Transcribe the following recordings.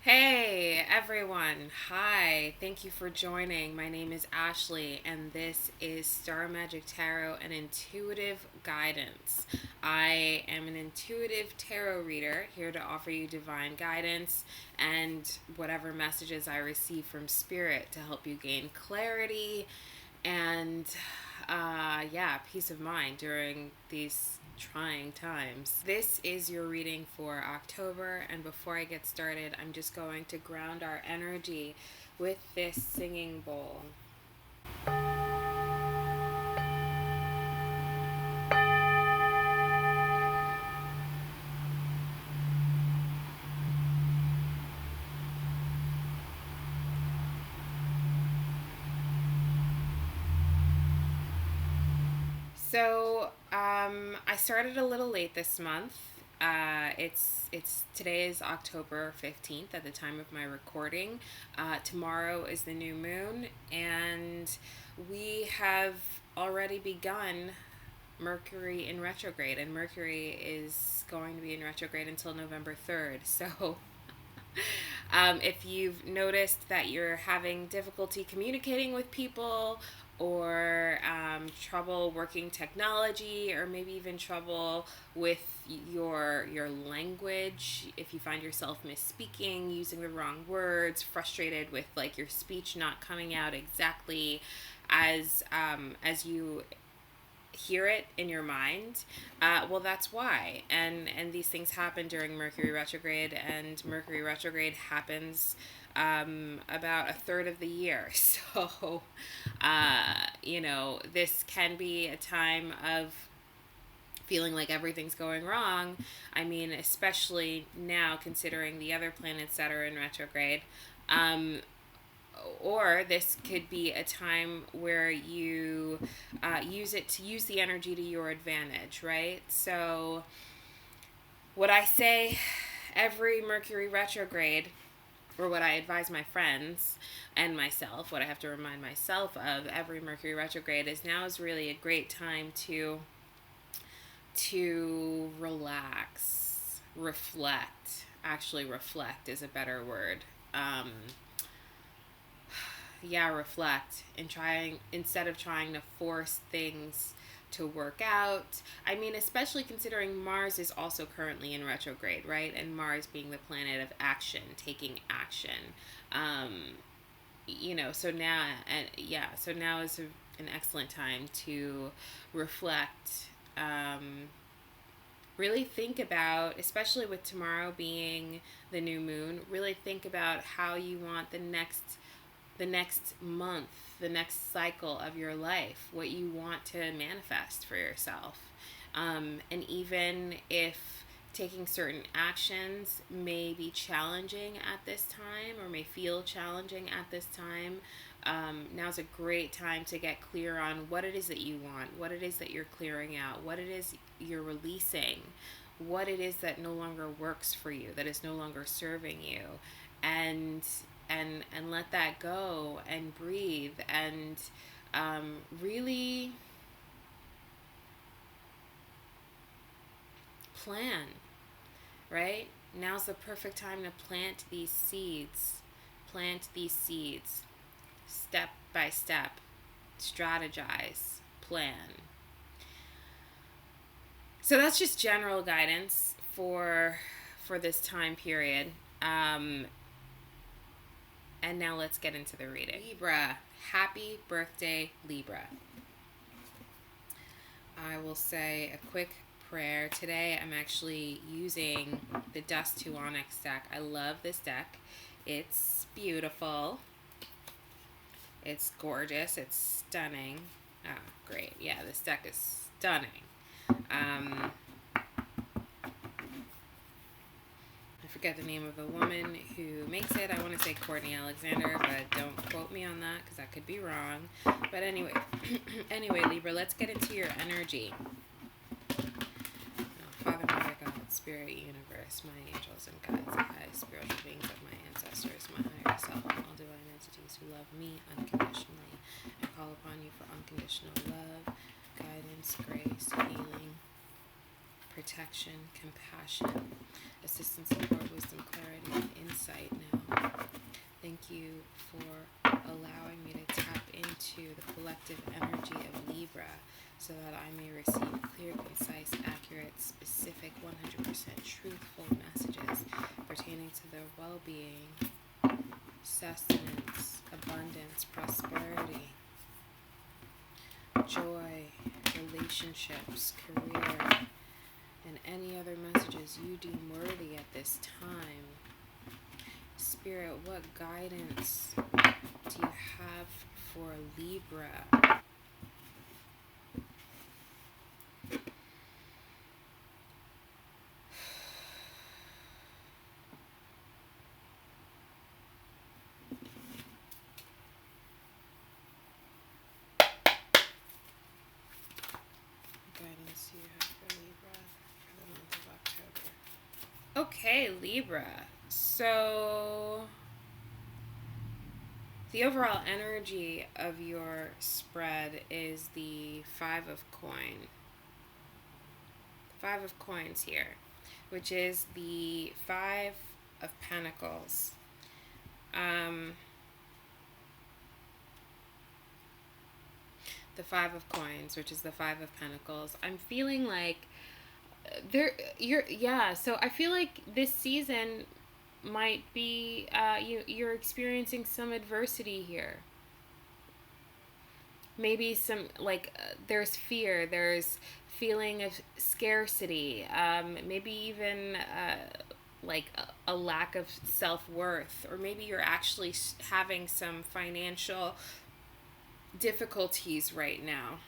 Hey everyone, hi, thank you for joining. My name is Ashley and this is StarMagicTarot and Intuitive Guidance. I am an intuitive tarot reader here to offer you divine guidance and whatever messages I receive from Spirit to help you gain clarity and peace of mind during these trying times. This is your reading for October, and before I get started, I'm just going to ground our energy with this singing bowl. I started a little late this month. It's today is October 15th at the time of my recording. Tomorrow is the new moon, and we have already begun Mercury in retrograde, and Mercury is going to be in retrograde until November 3rd. So if you've noticed that you're having difficulty communicating with people, or trouble working technology, or maybe even trouble with your language, if you find yourself misspeaking, using the wrong words, frustrated with like your speech not coming out exactly as you hear it in your mind, well, that's why. And these things happen during Mercury retrograde, and Mercury retrograde happens about a third of the year. So, this can be a time of feeling like everything's going wrong. I mean, especially now considering the other planets that are in retrograde. Or this could be a time where you use the energy to your advantage, right? So what I say every Mercury retrograde, or what I advise my friends and myself, what I have to remind myself of every Mercury retrograde, is now is really a great time to relax, reflect. Actually, reflect is a better word. Reflect, and instead of trying to force things to work out. I mean, especially considering Mars is also currently in retrograde, right? And Mars being the planet of action, taking action. So now is an excellent time to reflect. Really think about, especially with tomorrow being the new moon, really think about how you want the next month, the next cycle of your life, what you want to manifest for yourself. And even if taking certain actions may be challenging at this time, or may feel challenging at this time, now's a great time to get clear on what it is that you want, what it is that you're clearing out, what it is you're releasing, what it is that no longer works for you, that is no longer serving you, and let that go, and breathe, and really plan, right? Now's the perfect time to plant these seeds, step by step, strategize, plan. So that's just general guidance for this time period. And now let's get into the reading. Libra, happy birthday, Libra. I will say a quick prayer. Today I'm actually using the Dust to Onyx deck. I love this deck. It's beautiful. It's gorgeous. It's stunning. Oh, great. Yeah, this deck is stunning. I forget the name of the woman who makes it. I want to say Courtney Alexander, but don't quote me on that because that could be wrong. But anyway, Libra, let's get into your energy. Father, Mother, God, Spirit, Universe, my angels and guides, the highest spiritual beings of my ancestors, my higher self, and all divine entities who love me unconditionally. I call upon you for unconditional love, guidance, grace, healing, protection, compassion, assistance, support, wisdom, clarity, and insight now. into the collective energy of Libra so that I may receive clear, concise, accurate, specific, 100% truthful messages pertaining to their well-being, sustenance, abundance, prosperity, joy, relationships, career, and any other messages you deem worthy at this time. Spirit, what guidance do you have for Libra? Guidance you have for Libra for the month of October. Okay, Libra. So the overall energy of your spread is the Five of Coins. Five of Coins here, which is the Five of Pentacles. The Five of Coins, which is the Five of Pentacles. I'm feeling like so I feel like this season might be you're experiencing some adversity here. Maybe some there's fear, there's feeling of scarcity, maybe even a lack of self-worth, or maybe you're actually having some financial difficulties right now.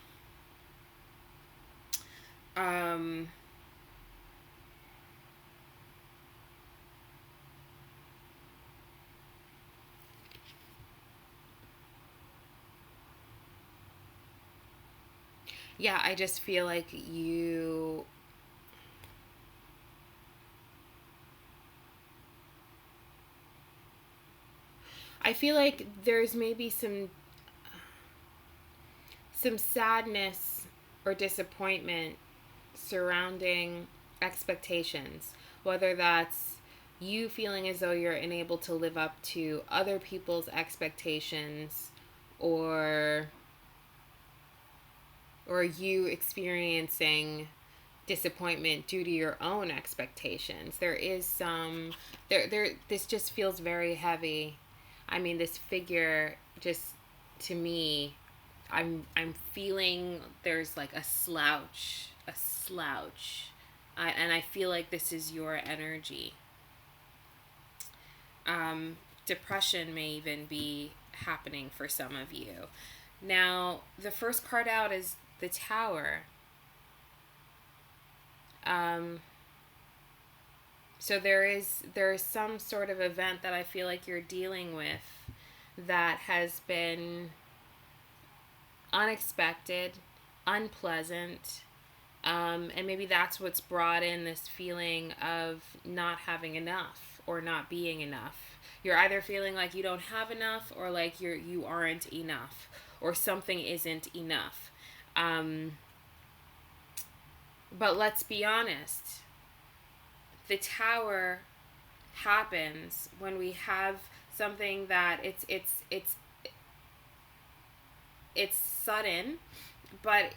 Yeah, I just feel like I feel like there's maybe some sadness or disappointment surrounding expectations, whether that's you feeling as though you're unable to live up to other people's expectations, or you experiencing disappointment due to your own expectations. There is some this just feels very heavy. I mean, this figure, just to me, I'm feeling there's like a slouch, and I feel like this is your energy. Depression may even be happening for some of you. Now, the first card out is the Tower. So there is some sort of event that I feel like you're dealing with that has been unexpected, unpleasant, and maybe that's what's brought in this feeling of not having enough or not being enough. You're either feeling like you don't have enough, or like you aren't enough, or something isn't enough. But let's be honest. The Tower happens when we have something that it's sudden, but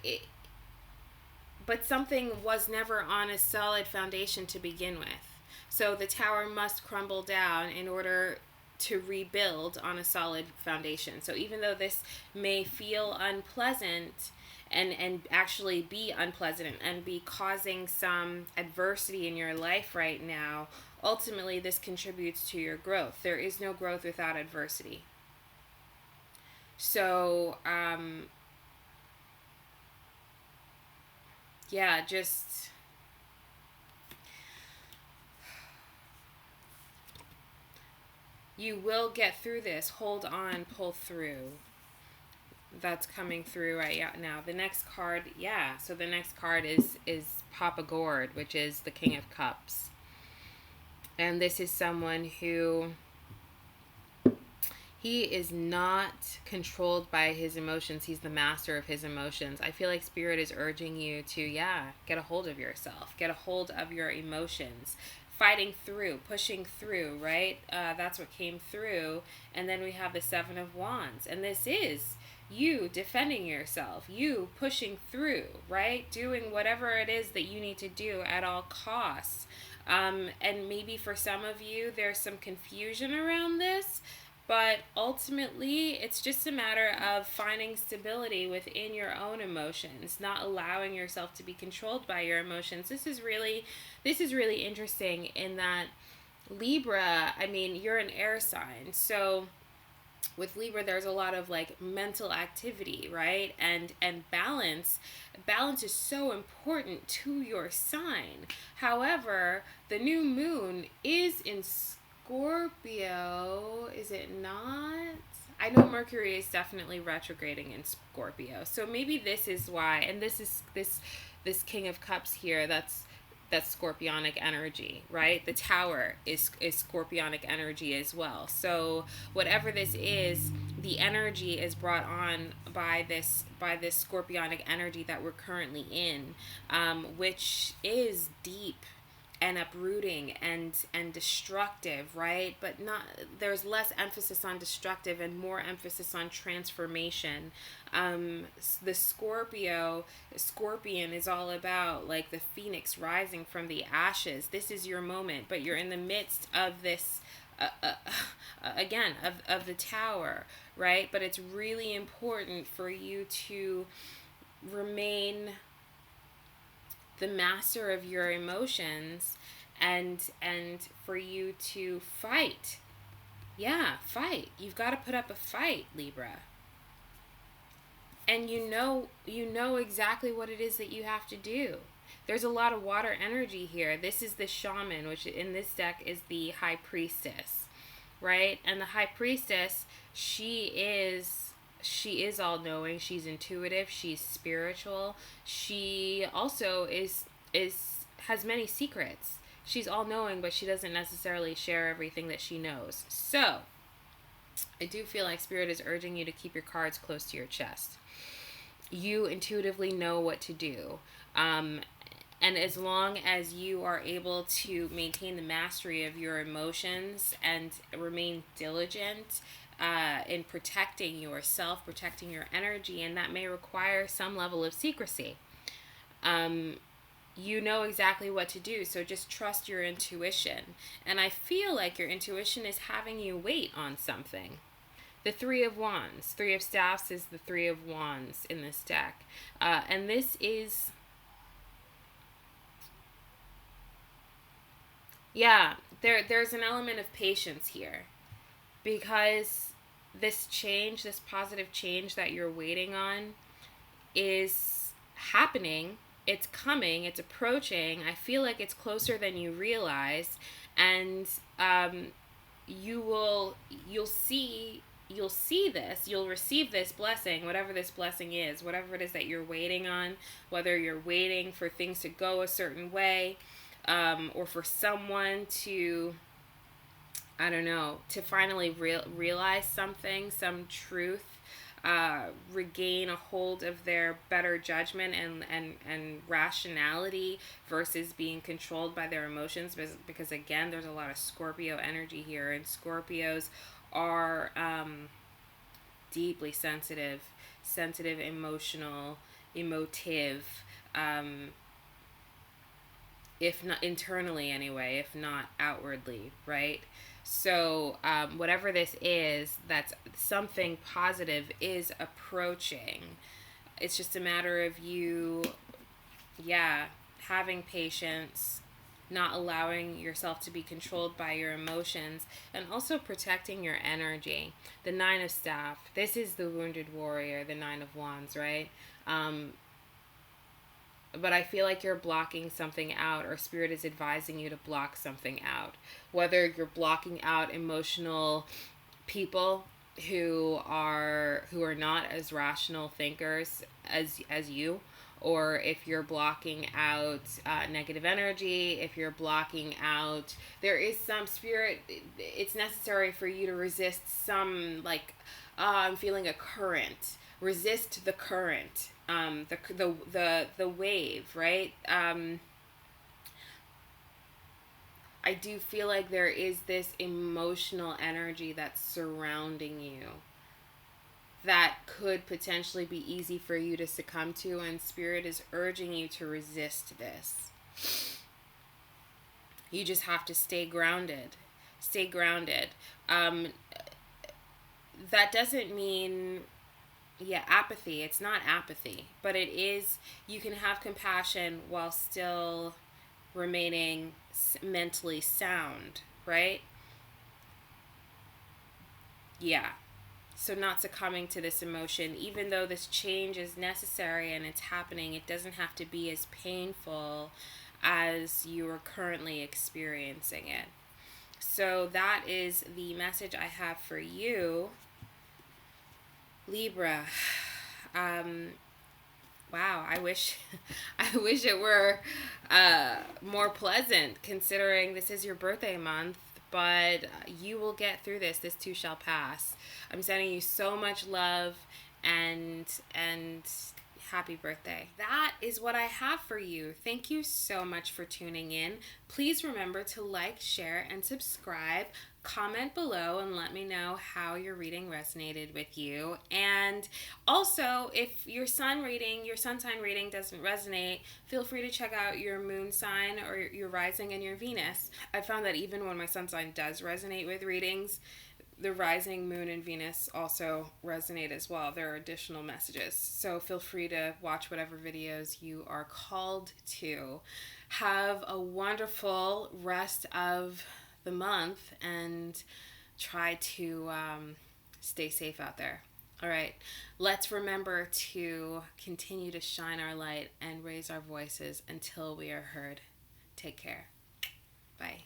something was never on a solid foundation to begin with. So the Tower must crumble down in order to rebuild on a solid foundation. So even though this may feel unpleasant and actually be unpleasant and be causing some adversity in your life right now, ultimately this contributes to your growth. There is no growth without adversity. So, just you will get through this. Hold on, pull through. That's coming through right now. The next card, so the next card is Papa Gourd, which is the King of Cups. And this is someone who, he is not controlled by his emotions. He's the master of his emotions. I feel like Spirit is urging you to, get a hold of yourself. Get a hold of your emotions. Fighting through, pushing through, right? That's what came through. And then we have the Seven of Wands. And this is you defending yourself, you pushing through, right? Doing whatever it is that you need to do at all costs. And maybe for some of you, there's some confusion around this, but ultimately, it's just a matter of finding stability within your own emotions, not allowing yourself to be controlled by your emotions. This is really interesting in that Libra, I mean, you're an air sign. So with Libra, there's a lot of like mental activity, right? And balance is so important to your sign. However, the new moon is in Scorpio, is it not? I know Mercury is definitely retrograding in Scorpio. So maybe this is why, and this King of Cups here, that's scorpionic energy, right? The Tower is scorpionic energy as well. So whatever this is, the energy is brought on by this scorpionic energy that we're currently in, which is deep and uprooting and destructive, right? But not, there's less emphasis on destructive and more emphasis on transformation. The scorpion is all about like the phoenix rising from the ashes. This is your moment, but you're in the midst of this again of the Tower, right? But it's really important for you to remain the master of your emotions, and for you to fight. Yeah, fight. You've got to put up a fight, Libra. And you know exactly what it is that you have to do. There's a lot of water energy here. This is the shaman, which in this deck is the high priestess, right? And the high priestess, she is all knowing, she's intuitive, she's spiritual. She also has many secrets. She's all knowing, but she doesn't necessarily share everything that she knows. So I do feel like Spirit is urging you to keep your cards close to your chest. You intuitively know what to do. And as long as you are able to maintain the mastery of your emotions and remain diligent in protecting yourself, protecting your energy, and that may require some level of secrecy. You know exactly what to do, so just trust your intuition. And I feel like your intuition is having you wait on something. The Three of Wands, Three of Staffs is the Three of Wands in this deck. And this is, yeah, there's an element of patience here. Because this change, this positive change that you're waiting on is happening. It's coming, it's approaching. I feel like it's closer than you realize. And you'll see this, you'll receive this blessing, whatever this blessing is, whatever it is that you're waiting on, whether you're waiting for things to go a certain way, or for someone to, I don't know, to finally realize something, some truth, regain a hold of their better judgment and rationality versus being controlled by their emotions. Because again, there's a lot of Scorpio energy here, and Scorpios are deeply sensitive, emotional, emotive, if not internally anyway, if not outwardly, right? So whatever this is, that's something positive is approaching. It's just a matter of you, having patience, not allowing yourself to be controlled by your emotions, and also protecting your energy. The Nine of Staff, this is the wounded warrior, the Nine of Wands, right? But I feel like you're blocking something out, or Spirit is advising you to block something out. Whether you're blocking out emotional people who are not as rational thinkers as you, or if you're blocking out negative energy, if you're blocking out, there is some Spirit, it's necessary for you to resist some, like, I'm feeling a current. Resist the current, the wave, right? I do feel like there is this emotional energy that's surrounding you. that could potentially be easy for you to succumb to, and Spirit is urging you to resist this. You just have to stay grounded. Stay grounded. That doesn't mean, yeah, apathy. It's not apathy, but it is, you can have compassion while still remaining mentally sound, right? Yeah. So not succumbing to this emotion, even though this change is necessary and it's happening, it doesn't have to be as painful as you are currently experiencing it. So that is the message I have for you, Libra. Wow, I wish I wish it were more pleasant, considering this is your birthday month, but you will get through this. This too shall pass. I'm sending you so much love, and happy birthday. That is what I have for you. Thank you so much for tuning in. Please remember to like, share, and subscribe. Comment below and let me know how your reading resonated with you. And also, if your sun sign reading doesn't resonate, feel free to check out your moon sign or your rising and your Venus. I found that even when my sun sign does resonate with readings, the rising, moon, and Venus also resonate as well. There are additional messages. So feel free to watch whatever videos you are called to. Have a wonderful rest of the month and try to stay safe out there. All right, let's remember to continue to shine our light and raise our voices until we are heard. Take care. Bye.